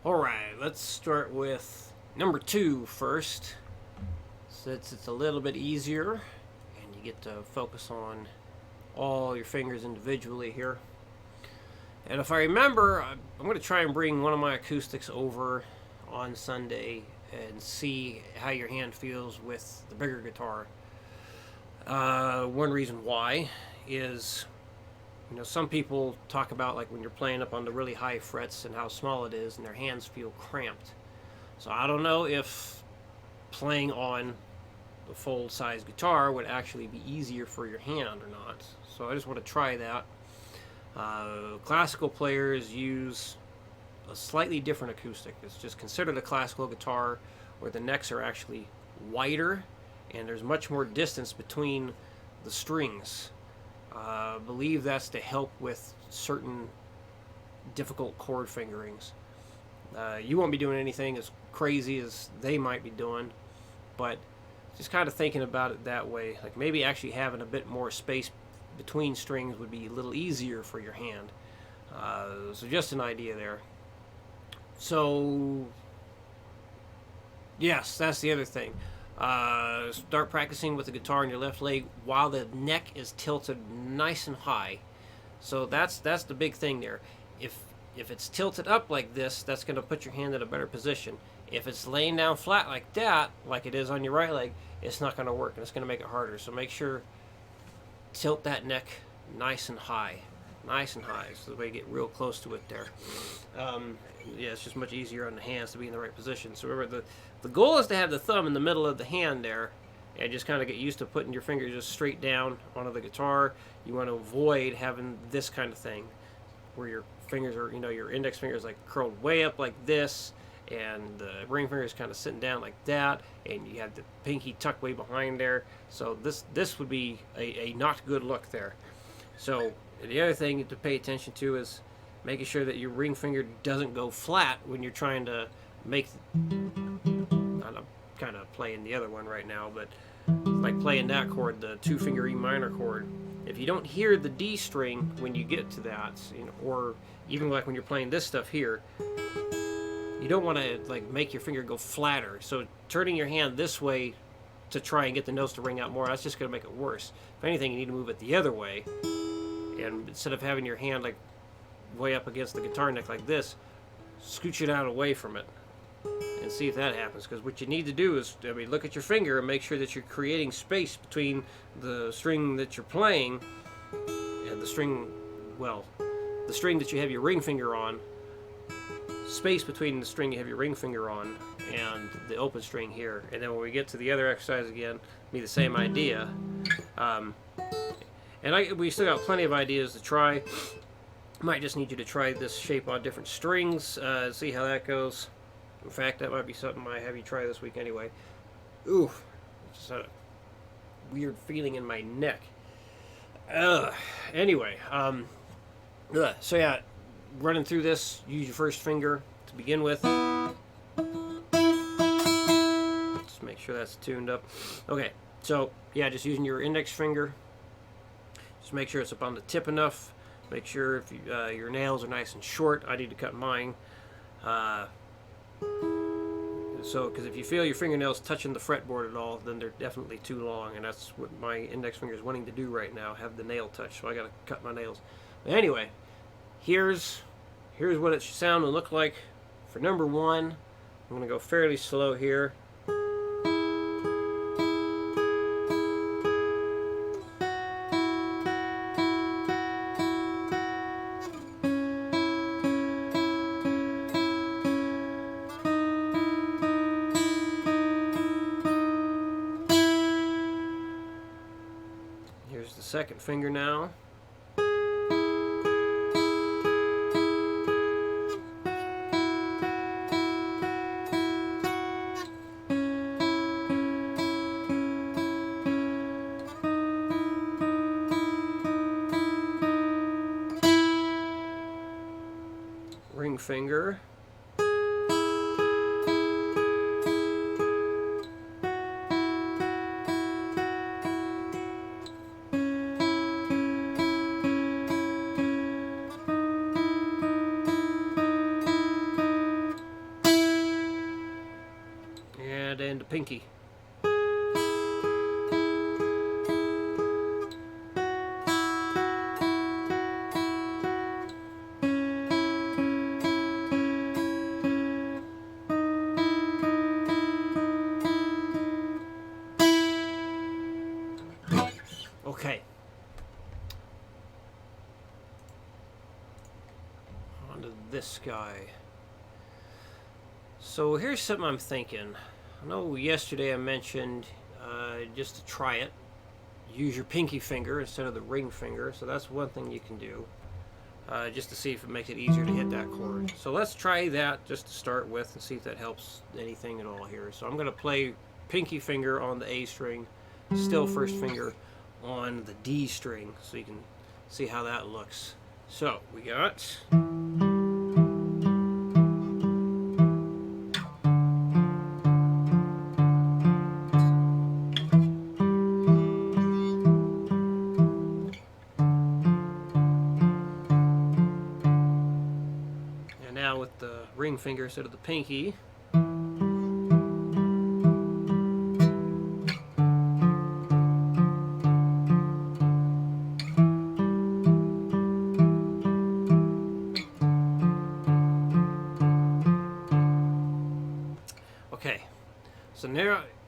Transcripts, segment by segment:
Alright, let's start with number 2 first, since it's a little bit easier and you get to focus on all your fingers individually here. And if I remember, I'm going to try and bring one of my acoustics over on Sunday and see how your hand feels with the bigger guitar. One reason why is, some people talk about like when you're playing up on the really high frets and how small it is and their hands feel cramped. So I don't know if playing on the full size guitar would actually be easier for your hand or not. So I just want to try that. Classical players use a slightly different acoustic. It's just considered a classical guitar where the necks are actually wider and there's much more distance between the strings. I believe that's to help with certain difficult chord fingerings. You won't be doing anything as crazy as they might be doing, but just kind of thinking about it that way. Like maybe actually having a bit more space between strings would be a little easier for your hand. So just an idea there. So, yes, that's the other thing. Start practicing with the guitar on your left leg while the neck is tilted nice and high. So that's the big thing there. If it's tilted up like this, that's going to put your hand in a better position. If it's laying down flat like that, like it is on your right leg, it's not going to work and it's going to make it harder. So make sure tilt that neck nice and high, so that way you get real close to it there. Yeah, it's just much easier on the hands to be in the right position. So remember, the goal is to have the thumb in the middle of the hand there, and just kind of get used to putting your fingers just straight down onto the guitar. You want to avoid having this kind of thing, where your fingers are, your index finger is like curled way up like this, and the ring finger is kind of sitting down like that, and you have the pinky tucked way behind there. So this would be a not good look there. So the other thing to pay attention to is making sure that your ring finger doesn't go flat when you're trying to make. I'm kind of playing the other one right now, but like playing that chord, the 2-finger E minor chord. If you don't hear the D string when you get to that, or even like when you're playing this stuff here, you don't want to like make your finger go flatter. So turning your hand this way to try and get the notes to ring out more, that's just going to make it worse. If anything, you need to move it the other way, and instead of having your hand like way up against the guitar neck like this, scooch it out away from it and see if that happens. Because what you need to do is, look at your finger and make sure that you're creating space between the string that you're playing and the string that you have your ring finger on, space between the string you have your ring finger on and the open string here. And then when we get to the other exercise again, be the same idea. We still got plenty of ideas to try. Might just need you to try this shape on different strings, see how that goes. In fact, that might be something I have you try this week anyway. Ooh, just had a weird feeling in my neck. Anyway, so yeah, running through this, use your first finger to begin with. Just make sure that's tuned up. Okay, so yeah, just using your index finger. Just make sure it's up on the tip enough. Make sure if your nails are nice and short. I need to cut mine. Because if you feel your fingernails touching the fretboard at all, then they're definitely too long, and that's what my index finger is wanting to do right now, have the nail touch. So I got to cut my nails. But anyway, here's what it should sound and look like for number 1. I'm going to go fairly slow here. Here's the second finger now. Ring finger. into pinky. Okay. On to this guy. So here's something I'm thinking. I know yesterday I mentioned just to try it, use your pinky finger instead of the ring finger. So that's one thing you can do, just to see if it makes it easier to hit that chord. So let's try that just to start with and see if that helps anything at all here. So I'm going to play pinky finger on the A string, still first finger on the D string, so you can see how that looks. So we got with the ring finger instead of the pinky. Okay, so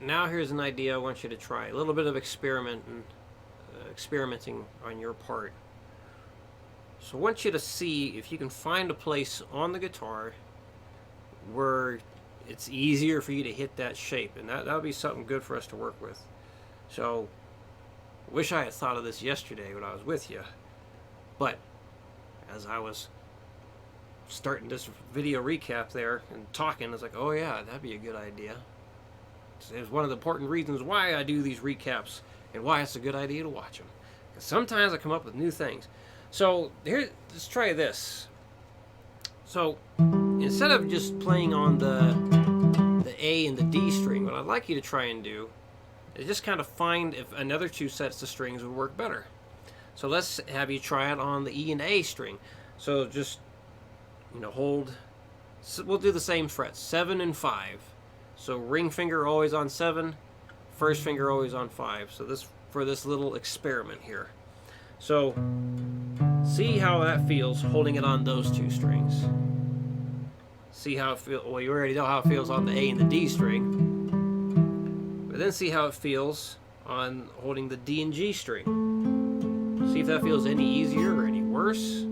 now here's an idea I want you to try. A little bit of experimenting on your part. So I want you to see if you can find a place on the guitar where it's easier for you to hit that shape, and that would be something good for us to work with. So I wish I had thought of this yesterday when I was with you, but as I was starting this video recap there and talking, I was like, oh yeah, that'd be a good idea. It's one of the important reasons why I do these recaps and why it's a good idea to watch them. Because sometimes I come up with new things. So here, let's try this. So instead of just playing on the A and the D string, what I'd like you to try and do is just kind of find if another two sets of strings would work better. So let's have you try it on the E and A string. So just, hold, we'll do the same frets, 7 and 5. So ring finger always on 7, first finger always on 5. So for this little experiment here. So see how that feels holding it on those two strings. See how it feels. Well, you already know how it feels on the A and the D string. But then see how it feels on holding the D and G string. See if that feels any easier or any worse.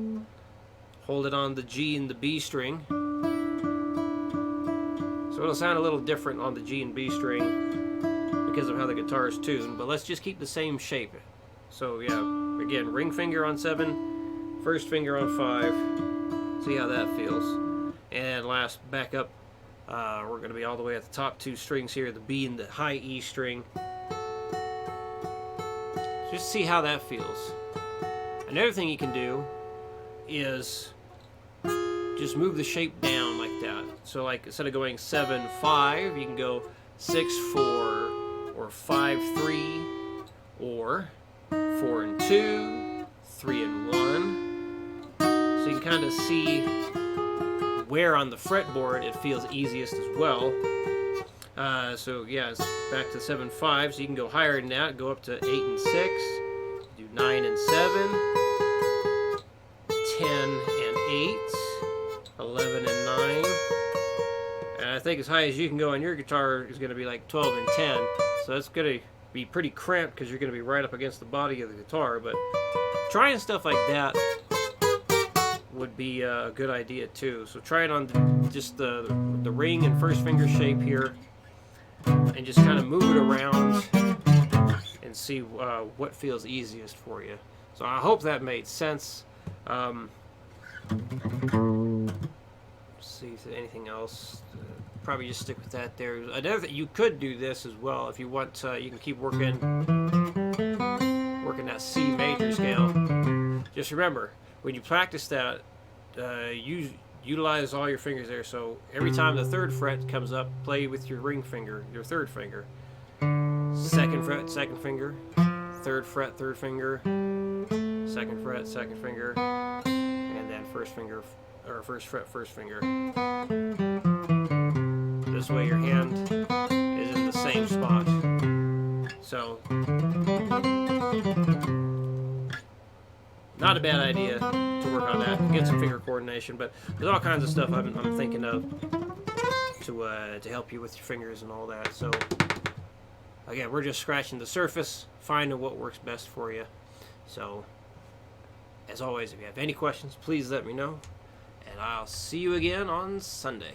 Hold it on the G and the B string. So it'll sound a little different on the G and B string because of how the guitar is tuned. But let's just keep the same shape. So yeah, again, ring finger on 7, first finger on 5. See how that feels. And last, back up, we're going to be all the way at the top two strings here, the B and the high E string. Just see how that feels. Another thing you can do is just move the shape down like that. So like instead of going 7-5, you can go 6-4 or 5-3 or 4-2, 3-1. So you can kind of see where on the fretboard it feels easiest as well. So yeah, it's back to 7-5. So you can go higher than that, go up to 8 and 6, do 9 and 7, 10 and 8, 11 and 9. And I think as high as you can go on your guitar is going to be like 12 and 10. So that's going to be pretty cramped because you're going to be right up against the body of the guitar. But trying stuff like that would be a good idea too. So try it on just the ring and first finger shape here, and just kind of move it around and see what feels easiest for you. So I hope that made sense. See if there's anything else. Probably just stick with that there. Another thing, you could do this as well if you want. You can keep working that C major scale. Just remember, when you practice that, utilize all your fingers there. So every time the third fret comes up, play with your ring finger, your third finger. Second fret, second finger. Third fret, third finger. Second fret, second finger. And then first finger, or first fret, first finger. This way your hand is in the Not a bad idea to work on that. Get some finger coordination, but there's all kinds of stuff I'm thinking of to help you with your fingers and all that. So again, we're just scratching the surface, finding what works best for you. So as always, if you have any questions, please let me know, and I'll see you again on Sunday.